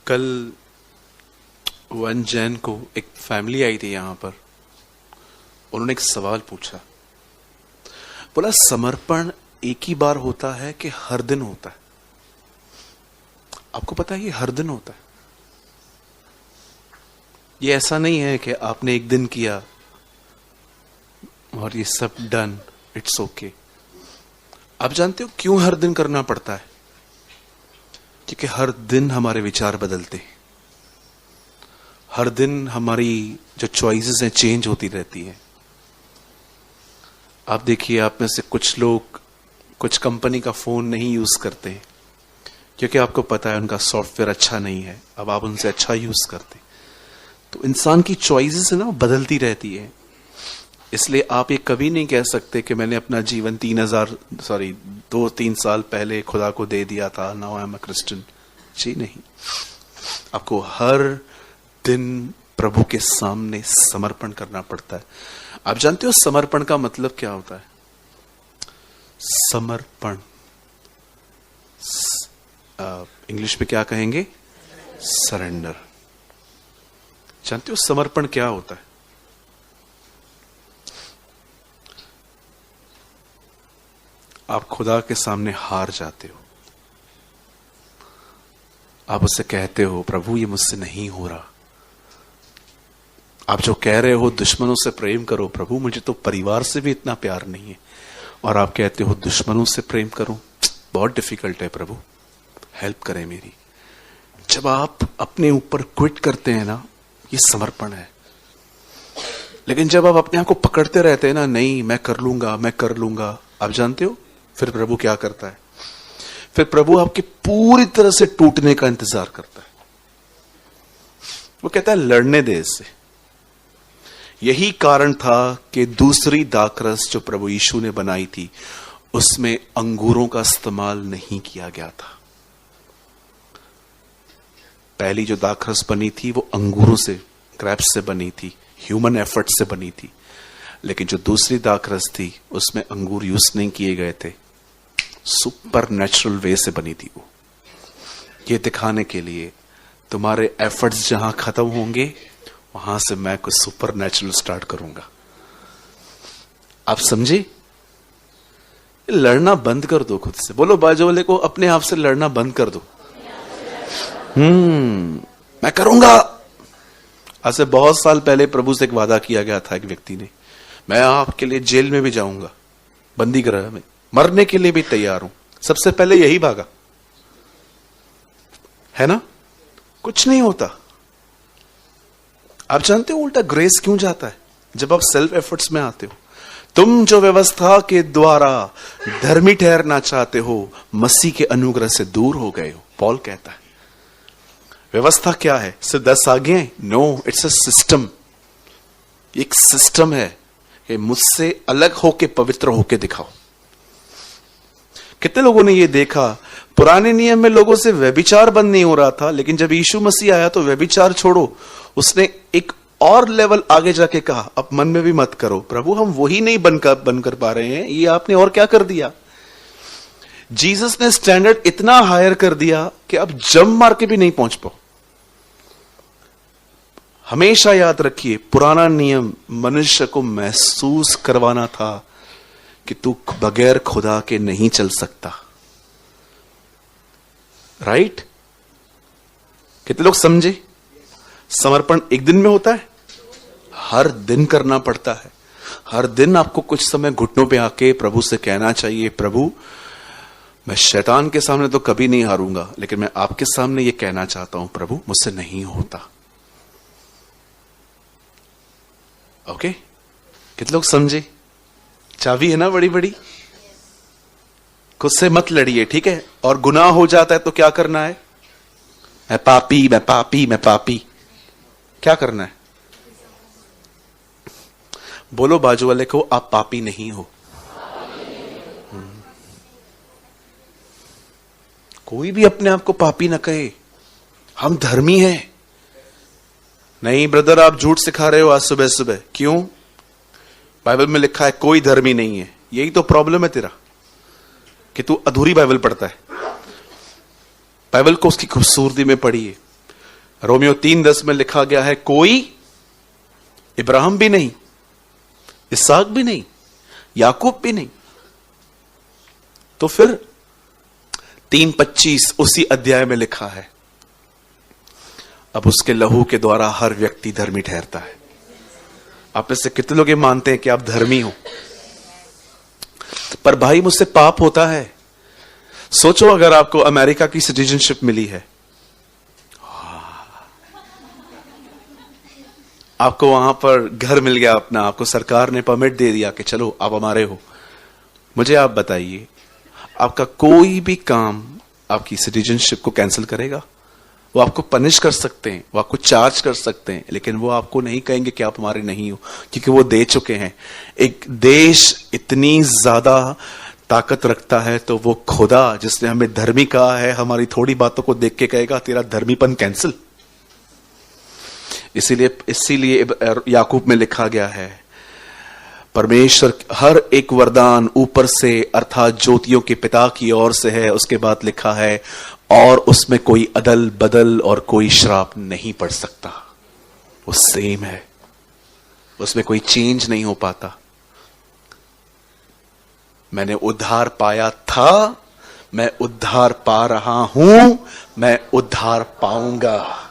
कल वन जैन को एक फैमिली आई थी यहां पर। उन्होंने एक सवाल पूछा, बोला समर्पण एक ही बार होता है कि हर दिन होता है? आपको पता है ये हर दिन होता है। ये ऐसा नहीं है कि आपने एक दिन किया और ये सब डन, इट्स ओके। आप जानते हो क्यों हर दिन करना पड़ता है? क्योंकि हर दिन हमारे विचार बदलते हैं, हर दिन हमारी जो चॉइसेस हैं चेंज होती रहती हैं। आप देखिए, आप में से कुछ लोग कुछ कंपनी का फोन नहीं यूज करते हैं क्योंकि आपको पता है उनका सॉफ्टवेयर अच्छा नहीं है, अब आप उनसे अच्छा यूज करते। तो इंसान की चॉइसेस है ना, बदलती रहती है। इसलिए आप ये कभी नहीं कह सकते कि मैंने अपना जीवन 2-3 साल पहले खुदा को दे दिया था, now I am a Christian. जी नहीं, आपको हर दिन प्रभु के सामने समर्पण करना पड़ता है। आप जानते हो समर्पण का मतलब क्या होता है? समर्पण इंग्लिश में क्या कहेंगे? सरेंडर। जानते हो समर्पण क्या होता है? आप खुदा के सामने हार जाते हो, आप उससे कहते हो प्रभु ये मुझसे नहीं हो रहा। आप जो कह रहे हो दुश्मनों से प्रेम करो, प्रभु मुझे तो परिवार से भी इतना प्यार नहीं है, और आप कहते हो दुश्मनों से प्रेम करो, बहुत डिफिकल्ट है प्रभु, हेल्प करें मेरी। जब आप अपने ऊपर क्विट करते हैं ना, ये समर्पण है। लेकिन जब आप अपने आप को पकड़ते रहते हैं ना, नहीं मैं कर लूंगा, मैं कर लूंगा, आप जानते हो फिर प्रभु क्या करता है? फिर प्रभु आपके पूरी तरह से टूटने का इंतजार करता है। वो कहता है लड़ने दे इससे। यही कारण था कि दूसरी दाखरस जो प्रभु यीशु ने बनाई थी उसमें अंगूरों का इस्तेमाल नहीं किया गया था। पहली जो दाखरस बनी थी वो अंगूरों से, ग्रेप्स से बनी थी, ह्यूमन एफर्ट से बनी थी। लेकिन जो दूसरी दाखरस थी उसमें अंगूर यूज नहीं किए गए थे, सुपर नेचुरल वे से बनी थी वो। ये दिखाने के लिए तुम्हारे एफर्ट्स जहां खत्म होंगे वहां से मैं कुछ सुपर नेचुरल स्टार्ट करूंगा। आप समझे? लड़ना बंद कर दो खुद से। बोलो बाजू वाले को, अपने आप से लड़ना बंद कर दो। मैं करूंगा। आज से बहुत साल पहले प्रभु से एक वादा किया गया था एक व्यक्ति ने, मैं आपके लिए जेल में भी जाऊंगा, बंदी गृह में, मरने के लिए भी तैयार हूं। सबसे पहले यही भागा, है ना? कुछ नहीं होता। आप जानते हो उल्टा ग्रेस क्यों जाता है? जब आप सेल्फ एफर्ट्स में आते हो। तुम जो व्यवस्था के द्वारा धर्मी ठहरना चाहते हो, मसीह के अनुग्रह से दूर हो गए हो, पॉल कहता है। व्यवस्था क्या है? सिर्फ 10 आज्ञाएं? No, it's a system. एक सिस्टम है कि मुझसे अलग होके पवित्र होके दिखाओ। कितने लोगों ने ये देखा, पुराने नियम में लोगों से व्यभिचार बंद नहीं हो रहा था, लेकिन जब यीशु मसीह आया तो व्यभिचार छोड़ो, उसने एक और लेवल आगे जाके कहा अब मन में भी मत करो। प्रभु हम वही नहीं बन कर पा रहे हैं, ये आपने और क्या कर दिया? जीसस ने स्टैंडर्ड इतना हायर कर दिया कि अब जंप मार के भी नहीं पहुंच पाओ। हमेशा याद रखिए, पुराना नियम मनुष्य को महसूस करवाना था कि तू बगैर खुदा के नहीं चल सकता। राइट? कितने लोग समझे? समर्पण एक दिन में होता है? हर दिन करना पड़ता है। हर दिन आपको कुछ समय घुटनों पे आके प्रभु से कहना चाहिए, प्रभु मैं शैतान के सामने तो कभी नहीं हारूंगा, लेकिन मैं आपके सामने ये कहना चाहता हूं, प्रभु मुझसे नहीं होता। ओके? कितने लोग समझे? चाबी है ना बड़ी बड़ी। खुद से मत लड़िए, ठीक है? और गुनाह हो जाता है तो क्या करना है? मैं पापी, मैं पापी, मैं पापी। क्या करना है? बोलो बाजू वाले को, आप पापी नहीं हो। कोई भी अपने आप को पापी ना कहे, हम धर्मी हैं। नहीं ब्रदर, आप झूठ सिखा रहे हो आज सुबह सुबह। क्यों? बाइबल में लिखा है कोई धर्मी नहीं है। यही तो प्रॉब्लम है तेरा कि तू अधूरी बाइबल पढ़ता है। बाइबल को उसकी खूबसूरती में पढ़िए। रोमियो 3:10 में लिखा गया है, कोई इब्राहिम भी नहीं, इसहाक भी नहीं, याकूब भी नहीं। तो फिर 3:25 उसी अध्याय में लिखा है, अब उसके लहू के द्वारा हर व्यक्ति धर्मी ठहरता है। आप में से कितने लोग ये मानते हैं कि आप धर्मी हो? पर भाई मुझसे पाप होता है। सोचो अगर आपको अमेरिका की सिटीजनशिप मिली है, आपको वहां पर घर मिल गया अपना, आपको सरकार ने परमिट दे दिया कि चलो आप हमारे हो। मुझे आप बताइए, आपका कोई भी काम आपकी सिटीजनशिप को कैंसिल करेगा? वो आपको पनिश कर सकते हैं, वो आपको चार्ज कर सकते हैं, लेकिन वो आपको नहीं कहेंगे कि आप हमारे नहीं हो, क्योंकि वो दे चुके हैं। एक देश इतनी ज्यादा ताकत रखता है तो वो खुदा जिसने हमें धर्मी कहा है, हमारी थोड़ी बातों को देख के कहेगा तेरा धर्मीपन कैंसिल। इसीलिए याकूब में लिखा गया है, परमेश्वर हर एक वरदान ऊपर से अर्थात ज्योतियों के पिता की ओर से है। उसके बाद लिखा है, और उसमें कोई अदल बदल और कोई श्राप नहीं पड़ सकता। वो सेम है, उसमें कोई चेंज नहीं हो पाता। मैंने उद्धार पाया था, मैं उद्धार पा रहा हूं, मैं उद्धार पाऊंगा।